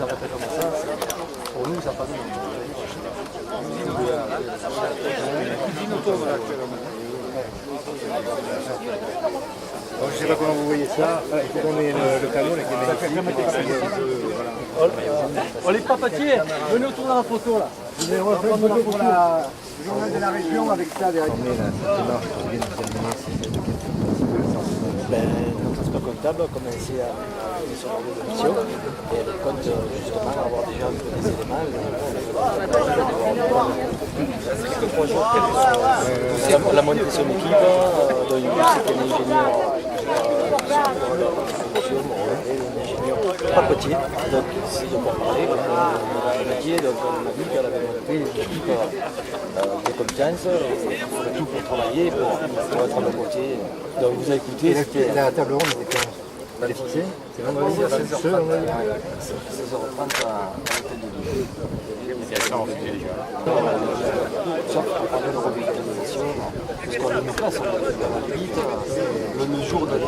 arrêter comme ça, pour nous, ça n'a pas de nom. Je ne sais pas comment vous voyez ça. Il faut qu'on ait le canot là, qui est magnifique. Oh les papetiers, venez autour de la photo là. Vous allez refaire une photo pour la journée de la région avec ça derrière. Notre stock comptable a commencé à faire son mission et elle compte justement avoir déjà un peu des éléments. Quelques projets qu'elle la montée de son équipe, dont c'était un ingénieur pas petit, donc si je peux en parler, métier, donc on a vu qu'elle avait monté une équipe de confiance, il fallait tout pour travailler, pour être à nos côtés. Donc vous avez écouté, c'était... La table ronde était quand elle est fixée. C'est vendredi à 16h30. 16h30 à l'hôtel de Lille. Sauf pour parler de revitalisation, parce qu'on a mis en place, on a fait vite, le jour de la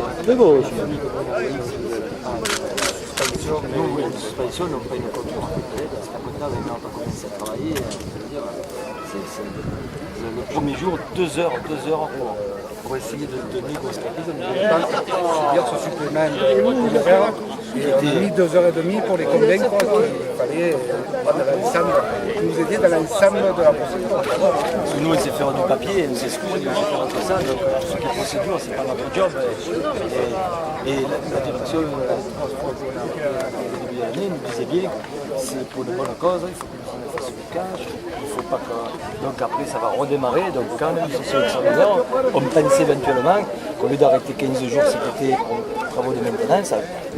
suspension, nous, une suspension, on paye une clôture. Parce qu'à côté, on a commencé à travailler, c'est le premier jour, 2 heures pour essayer de négocier. Hier, ce supplément de faire, il a mis 2h30 pour les convaincre qu'il fallait nous aider dans l'ensemble de la procédure. Parce que nous, on sait faire du papier, on s'excuse, on sait faire tout ça, donc tout ce qui est procédure, c'est pas notre job. Et la direction, la transport qu'on a fait au début de l'année, nous disait bien que c'est pour de bonnes causes, il faut que nous fasse du cash, il faut pas que... Donc après, ça va redémarrer, donc quand on a eu ces solutions, on pensait éventuellement qu'au lieu d'arrêter 15 jours cet été pour les travaux de maintenance,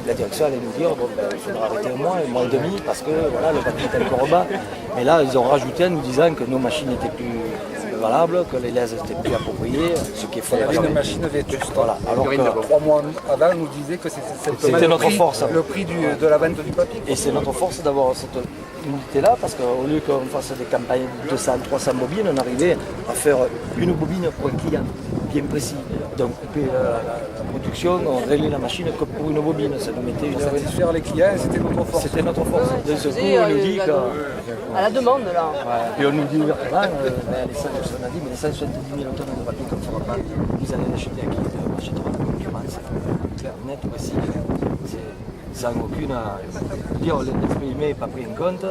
la direction allait nous dire bon, ben, il faudra arrêter un mois et demi, parce que voilà, le papier est encore bas. Mais là, ils ont rajouté en nous disant que nos machines étaient plus valables, que les lèzes étaient plus appropriées, ce qui est Il y fondamental. avait une machine vétuste. Voilà, alors que 3 mois avant, nous disait que c'était notre force. Le prix de la vente du papier. Et c'est notre force d'avoir cette unité-là, parce qu'au lieu qu'on fasse des campagnes de 200, 300 bobines, on arrivait à faire une bobine pour un client bien précis. Donc couper la production, on réglait la machine comme pour une bobine, ça nous mettait une heure. Satisfaire les clients, c'était notre force. C'était notre force. De ce coup, on nous dit que... À la demande là. Ouais. Et on nous dit ouvertement, on a dit, mais les 170 000 tonnes de papier qu'on ne fera pas, vous allez l'acheter à qui? On achètera la concurrence. Clair, net, précis. Sans aucune... Dire l'exprimé n'est pas pris en compte.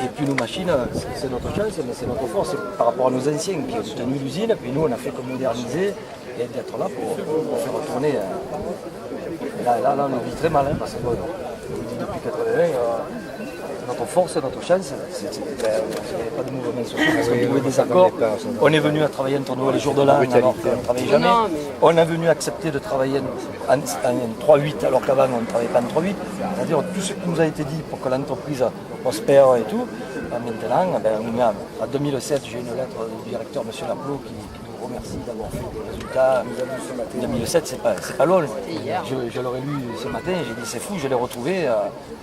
Et puis nos machines, c'est notre chance, mais c'est notre force par rapport à nos anciens qui ont tenu l'usine. Puis nous, on a fait que moderniser et d'être là pour faire retourner. Là, on le vit très mal, hein, parce que bon, on dit depuis 80 notre force, notre chance, il n'y avait pas de mouvement sur nous, parce qu'on trouvait des accords. On est venu à travailler entre nous les jours de l'an, alors qu'on ne travaillait jamais. On est venu accepter de travailler en 3-8, alors qu'avant on ne travaillait pas en 3-8. C'est-à-dire tout ce qui nous a été dit pour que l'entreprise prospère et tout. Maintenant, en 2007, j'ai une lettre du directeur, M. Laplot, qui nous remercie d'avoir fait des résultats. En 2007, c'est pas loin. Je l'aurais lu ce matin, j'ai dit c'est fou, je l'ai retrouvé,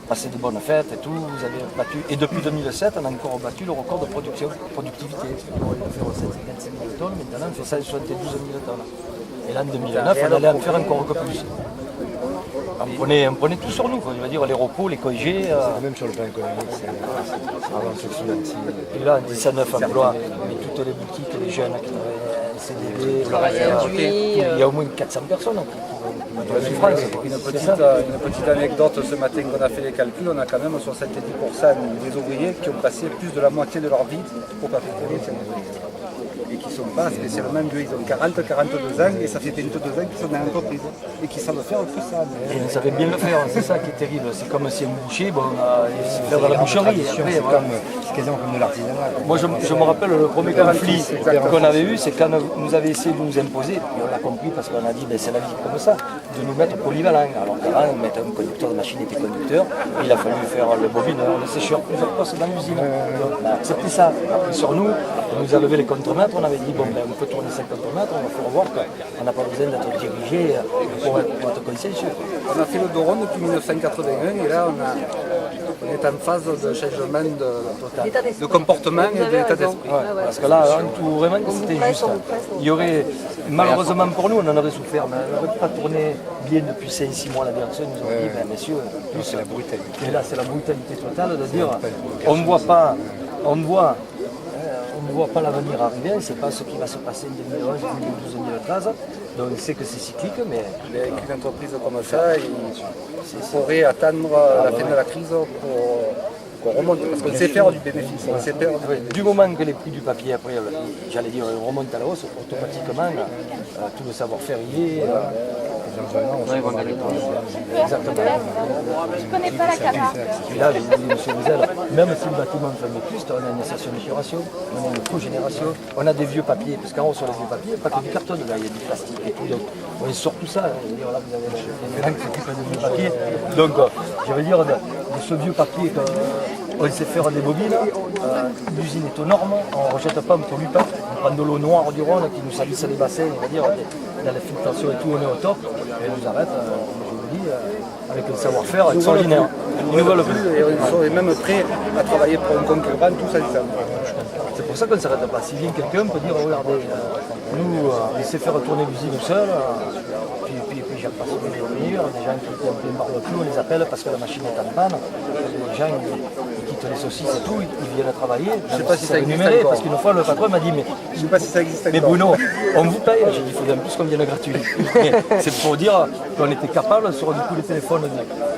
passé de bonnes fêtes et tout. Vous avez battu. Et depuis 2007, on a encore battu le record de productivité. On a fait 755 000 tonnes, maintenant on fait 172 000 tonnes. Et là en 2009, on allait en faire encore un peu plus. On prenait tout sur nous, quoi. Je veux dire les repos, les corrigés. Même sur le plan économique, c'est vraiment suffisant. Et là, 19 emplois, mais toutes les boutiques, les jeunes qui travaillent, CDD, il y a au moins 400 personnes qui vont en souffrance. Une petite anecdote, ce matin qu'on a fait les calculs, on a quand même 70% des ouvriers qui ont passé plus de la moitié de leur vie au papeterie et qui ne sont pas spécialement vieux. Ils ont 40-42 ans et ça fait 22 ans qu'ils sont dans l'entreprise et qui savent faire tout ça. Et ils savaient bien le faire, c'est ça qui est terrible. C'est comme si un boucher, bon, il sait faire de la boucherie. C'est quasiment comme de l'artisanat. Moi, je me rappelle le premier conflit qu'on avait eu, c'est quand vous avez essayé de nous imposer, et on a compris parce qu'on a dit ben, c'est la vie comme ça, de nous mettre polyvalent. Alors qu'avant, mettre un conducteur de machine était conducteur, il a fallu faire le bobineur, le sécheur, plusieurs postes dans l'usine. On a accepté ça. Après, sur nous, on nous a levé les contremaîtres, on avait dit bon, ben, on peut tourner 5 contremaîtres, on va faire voir qu'on n'a pas besoin d'être dirigé pour être consensueux. On a fait le Doron depuis 1981 et là on est en phase de changement de comportement et d'état d'esprit. Ouais, parce que là, tout vraiment, c'était juste. Il y aurait malheureusement pour nous, on en aurait souffert, mais on n'aurait pas tourné bien depuis 5-6 mois. La direction nous a dit, ben, messieurs, c'est la brutalité. et là c'est la brutalité totale de dire, on ne voit pas, on ne voit pas l'avenir arriver, on ne sait pas ce qui va se passer en 2011, 2012, 2013, donc on sait que c'est cyclique, mais Avec une entreprise comme ça, il faudrait attendre la fin de la crise pour qu'on remonte, parce qu'on sait faire du bénéfice, on sait faire du moment que les prix du papier, après, j'allais dire, remontent à la hausse, automatiquement, tout le savoir-faire y est. Exactement. Je ne connais pas la carte. Et là, je vous dis, monsieur Rouzel, même si le bâtiment fait vétuste, on a une station d'épuration, on a une cogénération, on a des vieux papiers, parce qu'en haut sur les vieux papiers, pas que du carton, là, il y a du plastique et tout. Donc, on sort tout ça. Je veux dire, là, vous avez les gens qui s'occupent des vieux papiers. Donc, je veux dire, de ce vieux papier, on sait faire des bobines, l'usine est aux normes, on ne rejette pas, on ne pollue pas, on prend de l'eau noire du Rhône qui nous salisse les bassins, on va dire, dans la filtration et tout, on est au top, et on nous arrête, je vous le dis, avec un savoir-faire extraordinaire. Ils nous veulent plus. et ils sont même prêts à travailler pour un concurrent, tout ça, c'est ça. C'est pour ça qu'on ne s'arrête pas. Si vient quelqu'un, peut dire, regardez, nous, on sait faire tourner l'usine seul, puis j'en passe des venir, des gens qui ont un barbecue, on les appelle parce que la machine est en panne, les gens ils quittent les saucisses et tout, ils viennent travailler. Je ne sais pas si ça existe numéré, encore. parce qu'une fois le patron m'a dit, mais Je ne sais pas si ça existe mais encore. Bruno, on vous paye. J'ai dit, il faudrait en plus qu'on vienne gratuit. Mais c'est pour dire qu'on était capable, sur du coup les téléphones de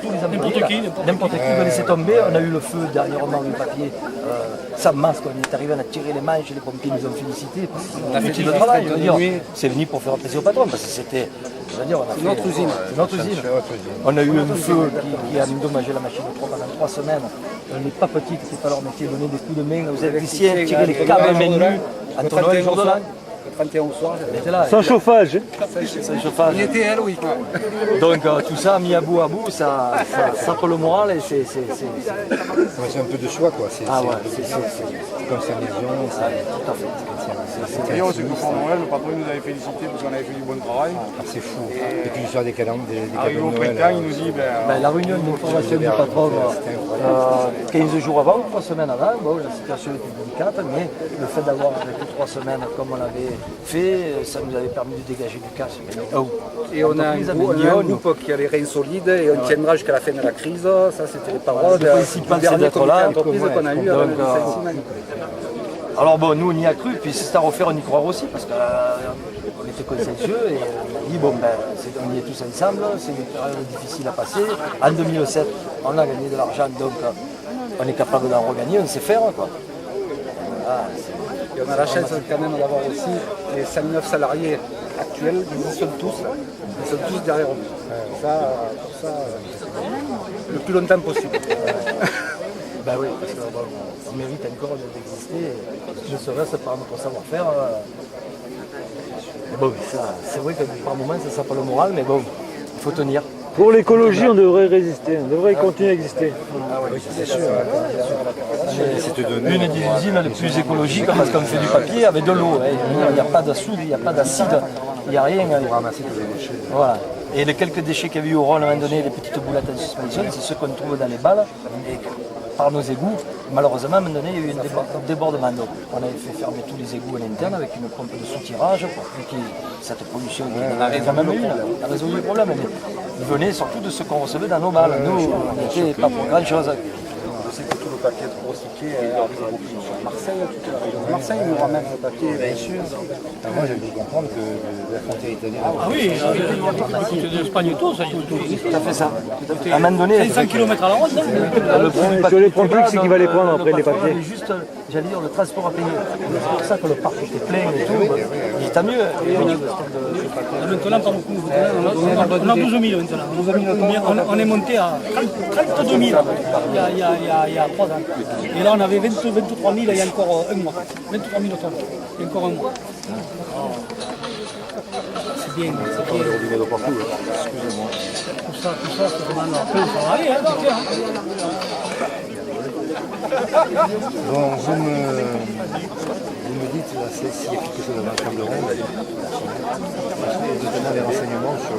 tous les employés, n'importe qui veut laisser tomber. On a eu le feu dernièrement du papier, sans masque, on est arrivé, on a tiré les manches, les pompiers nous ont félicités. On a fait le travail, je veux dire. C'est venu pour faire plaisir au patron, parce que c'était, je veux dire, on a fait Notre usine. C'est notre usine. On a eu un feu qui a endommagé la machine pendant 3 semaines. On n'est pas petite, c'est pas leur métier, donner des coups de main aux électriciens, tirer les câbles main nue, entre Noël et jour de l'an. Le 31 au soir, On était là. Sans chauffage. Sans chauffage. il était elle, oui. Donc tout ça mis à bout, ça pour le moral et c'est. Ouais, c'est un peu de soi, quoi. C'est Ah ouais, c'est comme sa maison. tout à fait. D'ailleurs, c'est que pour Noël, le patron nous avait félicité parce qu'on avait fait du bon travail. C'est fou. Et puis l'histoire des cadeaux Arrivé au de Noël. printemps, il nous dit Ben, la réunion d'information du patron, 15 jours avant, 3 semaines avant, bon, la situation était délicate, mais le fait d'avoir arrêté 3 semaines comme on l'avait fait, ça nous avait permis de dégager du cash. Et on a un groupe qui a les reins solides et on tiendra jusqu'à la fin de la crise. Ça, c'était les paroles Le principal, du c'est dernier d'être comité là. d'entreprise qu'on a eu Donc, avec le licenciement. Alors bon, nous on y a cru, puis c'est à refaire, on y croire aussi, parce qu'on était consensueux et on a dit, bon ben, on y est tous ensemble, c'est une période difficile à passer. En 2007, on a gagné de l'argent, donc on est capable d'en regagner, on sait faire, quoi. Voilà, Et on a la chance quand même d'avoir aussi les 109 salariés actuels, ils y sont tous, là. Ils sont tous derrière nous. Pour ça, le plus longtemps possible. ben oui, parce qu'on mérite encore d'exister, ne serait-ce par notre savoir-faire. Bon, c'est vrai que par moments ça sent pas le moral, mais bon, il faut tenir. Pour l'écologie, on devrait résister, on devrait continuer à exister. C'est te donner. Une des usines les plus écologiques parce qu'on fait du papier avec de l'eau. Il n'y a pas de soude, il n'y a pas d'acide, il n'y a rien. Voilà. Et les quelques déchets qu'il y avait eu au Rhône à un moment donné, les petites boulettes en suspension, c'est ceux qu'on trouve dans les balles. Et par nos égouts, malheureusement, à un moment donné, il y a eu un débordement d'eau. On avait fait fermer tous les égouts à l'interne avec une pompe de soutirage pour que cette pollution, il y en avait quand même une, on a résolu le problème. Mais il venait surtout de ce qu'on recevait dans nos balles. Nous, on n'était pas pour grand-chose. Je sais que tout le papier trop recyclé arrive beaucoup sur Marseille, toute la région de Marseille nous ramène le papier, bien sûr. Moi, j'ai dû comprendre que la frontière italienne. Ah oui, de l'Espagne et tout, ça y est, tout existe. Tout à fait ça. À un moment donné, 500 km à la ronde, hein. le prix du Sur papier les points était bas, clics, c'est qu'il va les prendre donc, après, les parfois, papiers. il y avait juste, j'allais dire, le transport à payer. C'est pour ça que le parc était plein et tout. Il dit, tant mieux. Maintenant, pas beaucoup. On a 12 000 maintenant. On est monté à 32 000 il y a 3 ans. Et là, on avait 23 000 il y a encore un mois. 23 000 tonnes. Il y a encore un mois. C'est bien. C'est bien. Tout ça, c'est vraiment un peu. Ça va aller, hein, c'est clair. Bon, vous me dites s'il y a quelque chose à l'ensemble de ronde, notamment des renseignements sur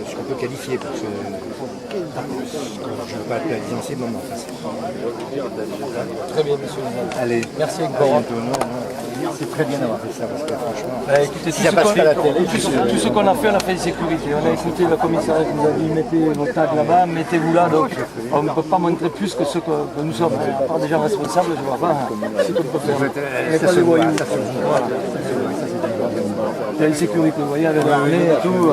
ce qu'on peut qualifier, parce que Je ne veux pas être licencié, mais enfin, Très bien, monsieur Luzal. allez, Merci avec à Boran. bientôt. Non, c'est très bien d'avoir fait ça, parce que franchement, Bah, écoutez, si ça passerait à la télé, tout ce qu'on a fait, on a fait sécurité. On a écouté le commissariat qui nous a dit mettez vos tags là-bas, mettez-vous là. Donc on ne peut pas montrer plus que ce que nous sommes. Par des gens responsables, je ne vois pas ce qu'on peut faire. On n'est ça pas se des voit, voyous. ça se voit. Voilà. Il y a une sécurité, vous voyez, avec le nez et tout.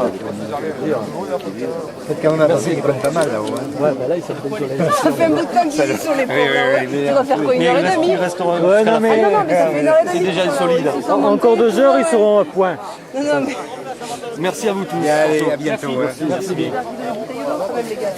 Peut-être quand même un passé qui prennent pas mal là-haut. Hein. Ouais, bah là, il s'appelle sur les. Ça fait un bout de temps qu'il est sur les pauvres. Tu vas faire quoi, une heure et demie? Il restera Ouais, jusqu'à non, la mais- fin. Ah non, non, mais ça fait une heure et demie. C'est déjà solide. Encore 2 heures, ils seront à point. Non, non, mais... Merci à vous tous. Allez, surtout. à bientôt. Merci bien. Quand même, les gars.